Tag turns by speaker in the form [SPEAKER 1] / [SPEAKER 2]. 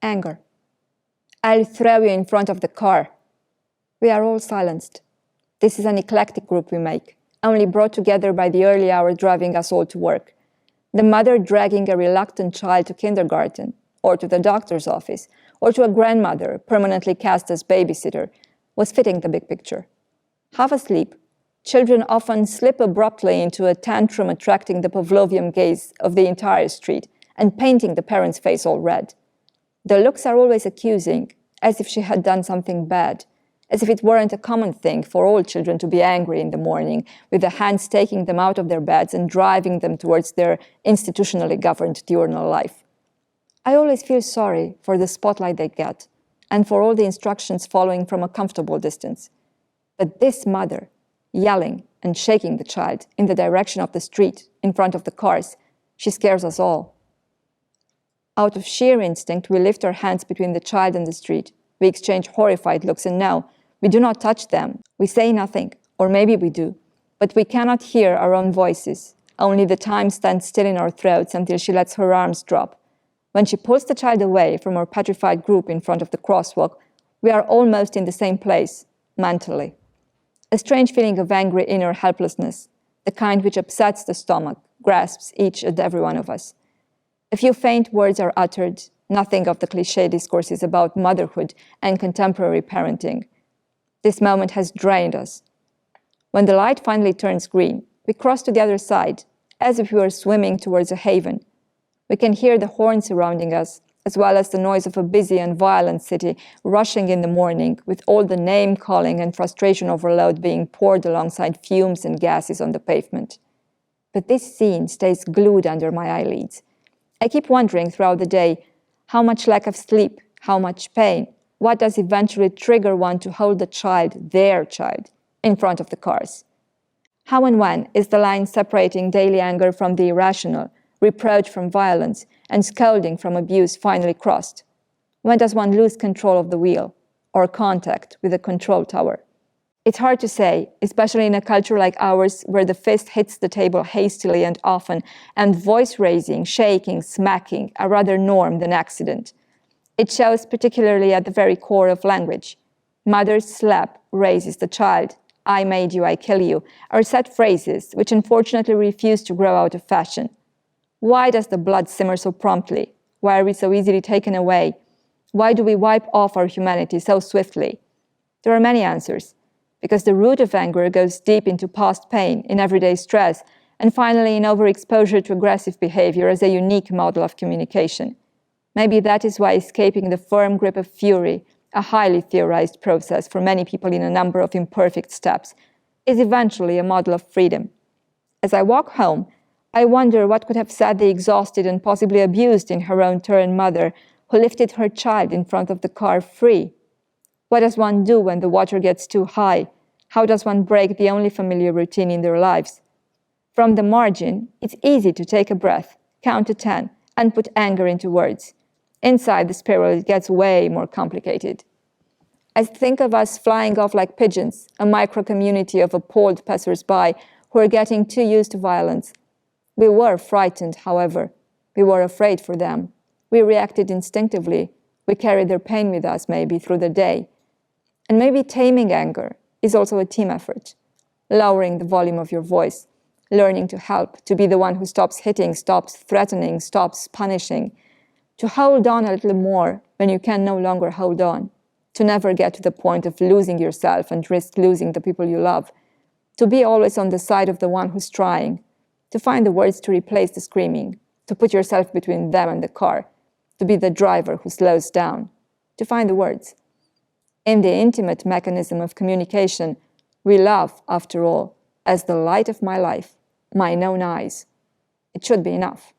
[SPEAKER 1] Anger. I'll throw you in front of the car. We are all silenced. This is an eclectic group we make, only brought together by the early hour driving us all to work. The mother dragging a reluctant child to kindergarten, or to the doctor's office, or to a grandmother permanently cast as babysitter, was fitting the big picture. Half asleep, children often slip abruptly into a tantrum attracting the Pavlovian gaze of the entire street and painting the parent's face all red. The looks are always accusing, as if she had done something bad, as if it weren't a common thing for all children to be angry in the morning, with the hands taking them out of their beds and driving them towards their institutionally governed diurnal life. I always feel sorry for the spotlight they get, and for all the instructions following from a comfortable distance. But this mother, yelling and shaking the child in the direction of the street, in front of the cars, she scares us all. Out of sheer instinct, we lift our hands between the child and the street. We exchange horrified looks, and now we do not touch them. We say nothing, or maybe we do, but we cannot hear our own voices. Only the time stands still in our throats until she lets her arms drop. When she pulls the child away from our petrified group in front of the crosswalk, we are almost in the same place, mentally. A strange feeling of angry inner helplessness, the kind which upsets the stomach, grasps each and every one of us. A few faint words are uttered, nothing of the cliché discourses about motherhood and contemporary parenting. This moment has drained us. When the light finally turns green, we cross to the other side, as if we were swimming towards a haven. We can hear the horn surrounding us, as well as the noise of a busy and violent city rushing in the morning, with all the name-calling and frustration overload being poured alongside fumes and gases on the pavement. But this scene stays glued under my eyelids. I keep wondering throughout the day, how much lack of sleep, how much pain, what does eventually trigger one to hold the child, their child, in front of the cars? How and when is the line separating daily anger from the irrational, reproach from violence, and scolding from abuse finally crossed? When does one lose control of the wheel, or contact with the control tower? It's hard to say, especially in a culture like ours where the fist hits the table hastily and often, and voice-raising, shaking, smacking are rather norm than accident. It shows particularly at the very core of language. Mother's slap raises the child. I made you, I kill you, are set phrases which unfortunately refuse to grow out of fashion. Why does the blood simmer so promptly? Why are we so easily taken away? Why do we wipe off our humanity so swiftly? There are many answers. Because the root of anger goes deep into past pain, in everyday stress, and finally in overexposure to aggressive behavior as a unique model of communication. Maybe that is why escaping the firm grip of fury, a highly theorized process for many people in a number of imperfect steps, is eventually a model of freedom. As I walk home, I wonder what could have said the exhausted and possibly abused in her own turn mother who lifted her child in front of the car free. What does one do when the water gets too high? How does one break the only familiar routine in their lives? From the margin, it's easy to take a breath, count to 10, and put anger into words. Inside the spiral, it gets way more complicated. I think of us flying off like pigeons, a micro-community of appalled passers-by who are getting too used to violence. We were frightened, however. We were afraid for them. We reacted instinctively. We carried their pain with us, maybe, through the day. And maybe taming anger is also a team effort. Lowering the volume of your voice, learning to help, to be the one who stops hitting, stops threatening, stops punishing, to hold on a little more when you can no longer hold on, to never get to the point of losing yourself and risk losing the people you love, to be always on the side of the one who's trying, to find the words to replace the screaming, to put yourself between them and the car, to be the driver who slows down, to find the words. In the intimate mechanism of communication, we love, after all, as the light of my life, mine own eyes. It should be enough.